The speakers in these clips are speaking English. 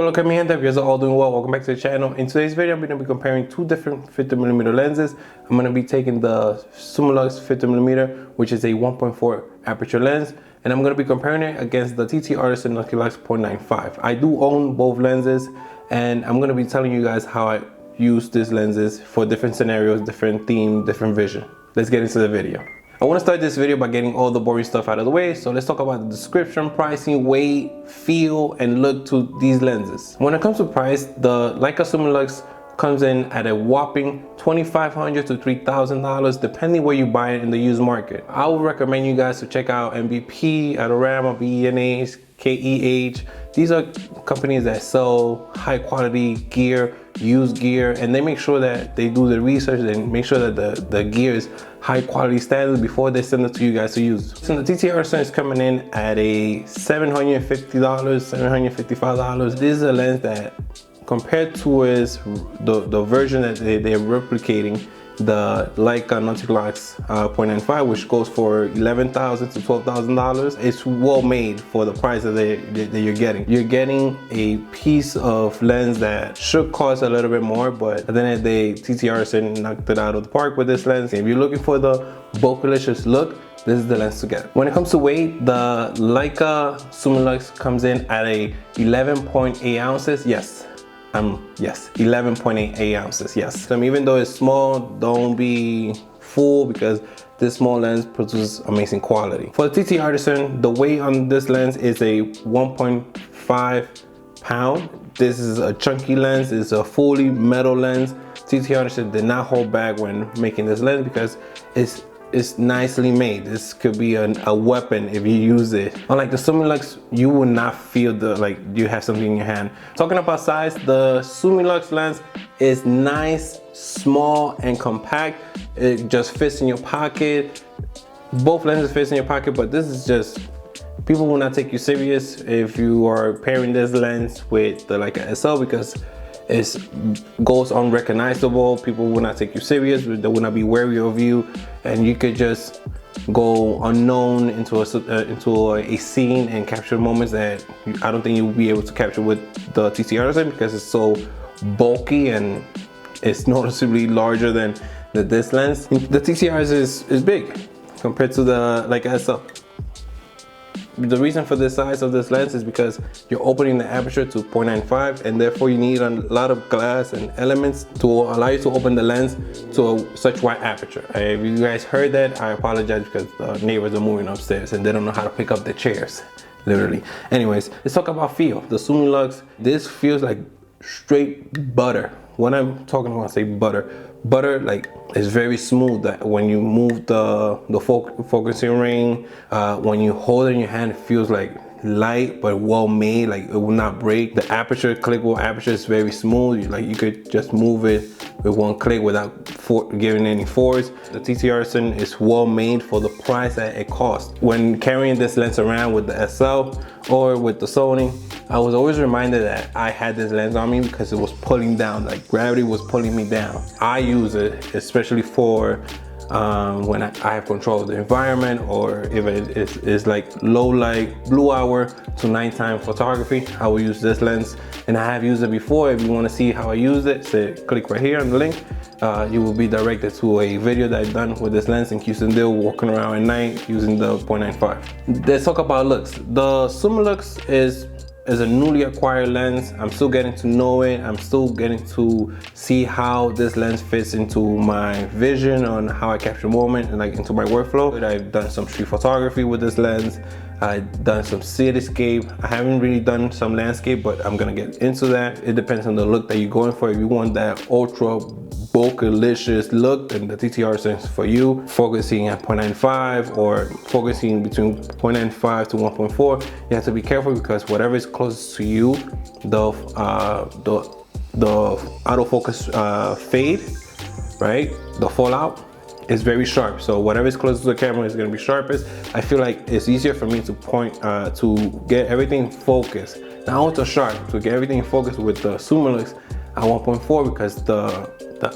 look at me, gente. If you guys are all doing well, welcome back to the channel. In today's video, I'm going to be comparing two different 50mm lenses. I'm going to be taking the Summilux 50mm, which is a 1.4 aperture lens, and I'm going to be comparing it against the TTartisan Noctilux 0.95. I do own both lenses, and I'm going to be telling you guys how I use these lenses for different scenarios, different theme, different vision. Let's get into the video. I want to start this video by getting all the boring stuff out of the way, so let's talk about the description, pricing, weight, feel, and look to these lenses. When it comes to price, the Leica Summilux comes in at a whopping $2,500 to $3,000 depending where you buy it in the used market. I would recommend you guys to check out MVP, Adorama, BNH, KEH. These are companies that sell high quality gear, used gear, and they make sure that they do the research and make sure that the gear is high quality standards before they send it to you guys to use. So the TTartisan is coming in at a $750, $755. This is a lens that, compared to the version that they're replicating, the Leica Noctilux 0.95, which goes for $11,000 to $12,000. It's well made for the price that you're getting. You're getting a piece of lens that should cost a little bit more, but at the end of the day, TTartisan knocked it out of the park with this lens. If you're looking for the bulkylicious look, this is the lens to get. When it comes to weight, the Leica Summilux comes in at a 11.8 ounces. Yes, 11.8 ounces, yes. Even though it's small, don't be fooled because this small lens produces amazing quality. For the TTartisan, the weight on this lens is a 1.5 pound. This is a chunky lens, it's a fully metal lens. TTartisan did not hold back when making this lens because it's nicely made. This could be a weapon if you use it. Unlike the Summilux, you will not feel like you have something in your hand. Talking about size, the Summilux lens is nice, small, and compact. It just fits in your pocket. Both lenses fit in your pocket, but this is just, people will not take you serious if you are pairing this lens with the Leica SL because it goes unrecognizable. People will not take you serious. They will not be wary of you, and you could just go unknown into a scene and capture moments that I don't think you'll be able to capture with the TTartisan because it's so bulky and it's noticeably larger than this lens. The TTartisan is big compared to the Leica SL. The reason for the size of this lens is because you're opening the aperture to 0.95, and therefore you need a lot of glass and elements to allow you to open the lens to such wide aperture. If you guys heard that, I apologize because the neighbors are moving upstairs and they don't know how to pick up the chairs, literally. Anyways, let's talk about feel. The Summilux, this feels like straight butter. When I'm talking about, say butter, like is very smooth. That when you move the focusing ring, when you hold it in your hand, it feels like light but well made. Like it will not break. The aperture, clickable aperture, is very smooth. You could just move it with one click without giving any force. The TTartisan is well made for the price that it costs. When carrying this lens around with the SL or with the Sony, I was always reminded that I had this lens on me because it was pulling down, like gravity was pulling me down. I use it especially for when I have control of the environment, or if it is like low light, blue hour to nighttime photography, I will use this lens. And I have used it before. If you want to see how I use it, click right here on the link. You will be directed to a video that I've done with this lens in Houston, walking around at night using the 0.95. Let's talk about looks. The Summilux is a newly acquired lens. I'm still getting to know it. I'm still getting to see how this lens fits into my vision on how I capture moment and like into my workflow. I've done some street photography with this lens. I've done some cityscape. I haven't really done some landscape, but I'm gonna get into that. It depends on the look that you're going for. If you want that ultra bulkylicious look, then the TTartisan is for you. Focusing at 0.95 or focusing between 0.95 to 1.4, you have to be careful because whatever is closest to you, the autofocus fade, right? The fallout is very sharp. So whatever is closest to the camera is going to be sharpest. I feel like it's easier for me to to get everything focused, not ultra sharp, to get everything focused with the Summilux at 1.4 because the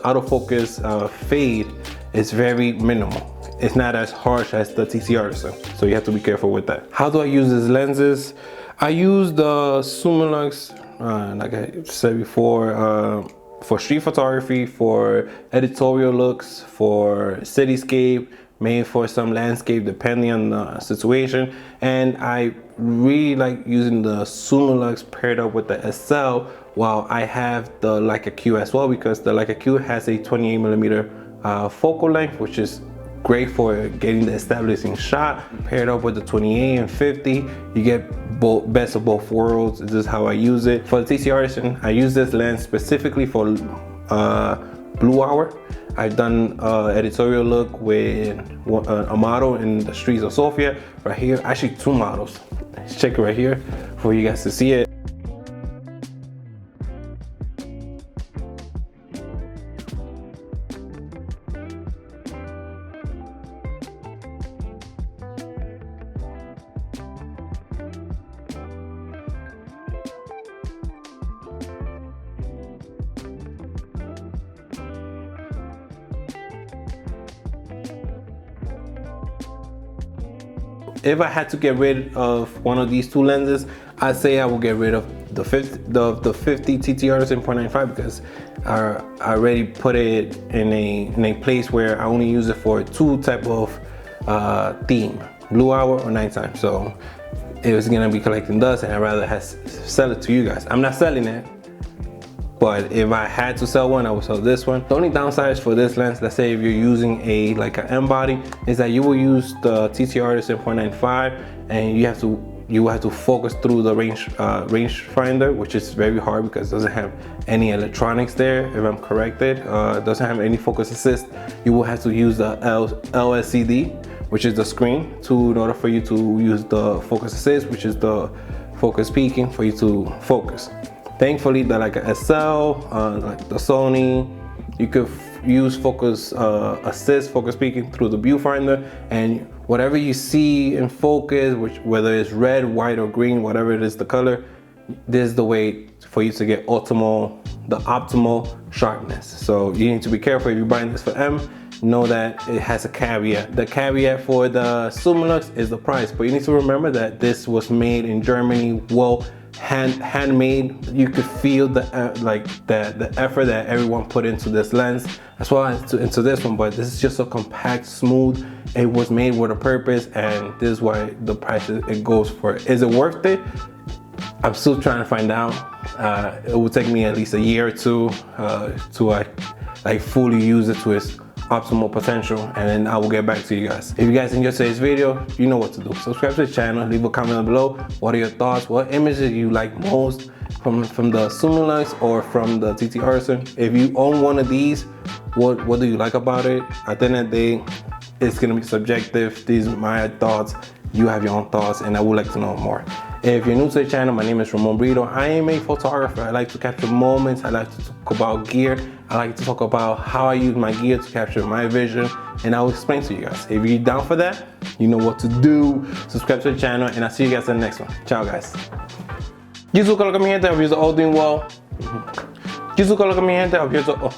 autofocus fade is very minimal. It's not as harsh as the TTartisan, so you have to be careful with that. How do I use these lenses? I use the Summilux like I said before, for street photography, for editorial looks, for cityscape, maybe for some landscape, depending on the situation. And I really like using the Summilux paired up with the SL, while I have the Leica Q as well, because the Leica Q has a 28mm focal length, which is great for getting the establishing shot. Paired up with the 28 and 50, you get best of both worlds. This is how I use it. For the TTartisan, I use this lens specifically for blue hour. I've done editorial look with a model in the streets of Sofia right here. Actually, two models. Let's check it right here for you guys to see it. If I had to get rid of one of these two lenses, I'd say I will get rid of the 50 TTartisan 0.95, because I already put it in a place where I only use it for two type of theme, blue hour or nighttime. So it was gonna be collecting dust, and I'd rather sell it to you guys. I'm not selling it, but if I had to sell one, I would sell this one. The only downsides for this lens, let's say if you're using like an M body, is that you will use the TTartisan 0.95, and you will have to focus through the range finder, which is very hard because it doesn't have any electronics there. If I'm corrected, it doesn't have any focus assist. You will have to use the LCD, which is the screen, in order for you to use the focus assist, which is the focus peaking for you to focus. Thankfully, the Leica SL, like the Sony, you could use focus assist, focus peaking through the viewfinder, and whatever you see in focus, whether it's red, white, or green, whatever it is the color, this is the way for you to get the optimal sharpness. So you need to be careful if you're buying this for M. Know that it has a caveat. The caveat for the Summilux is the price, but you need to remember that this was made in Germany, well, handmade. You could feel the effort that everyone put into this lens, as well as into this one. But this is just so compact, smooth. It was made with a purpose, and this is why the price it goes for. Is it worth it? I'm still trying to find out. It will take me at least a year or two to fully use it to its optimal potential, and then I will get back to you guys. If you guys enjoyed today's video, you know what to do. Subscribe to the channel, leave a comment below. What are your thoughts? What images you like most from the Summilux or from the TTartisan? If you own one of these, what do you like about it? At the end of the day, it's gonna be subjective. These are my thoughts. You have your own thoughts, and I would like to know more. If you're new to the channel, my name is Ramon Brito. I am a photographer. I like to capture moments. I like to talk about gear. I like to talk about how I use my gear to capture my vision, and I'll explain to you guys. If you're down for that, you know what to do. Subscribe to the channel, and I'll see you guys in the next one. Ciao, guys. Jesus coloca mi gente. I hope you're all doing well. Jesus coloca mi gente. I hope you're all...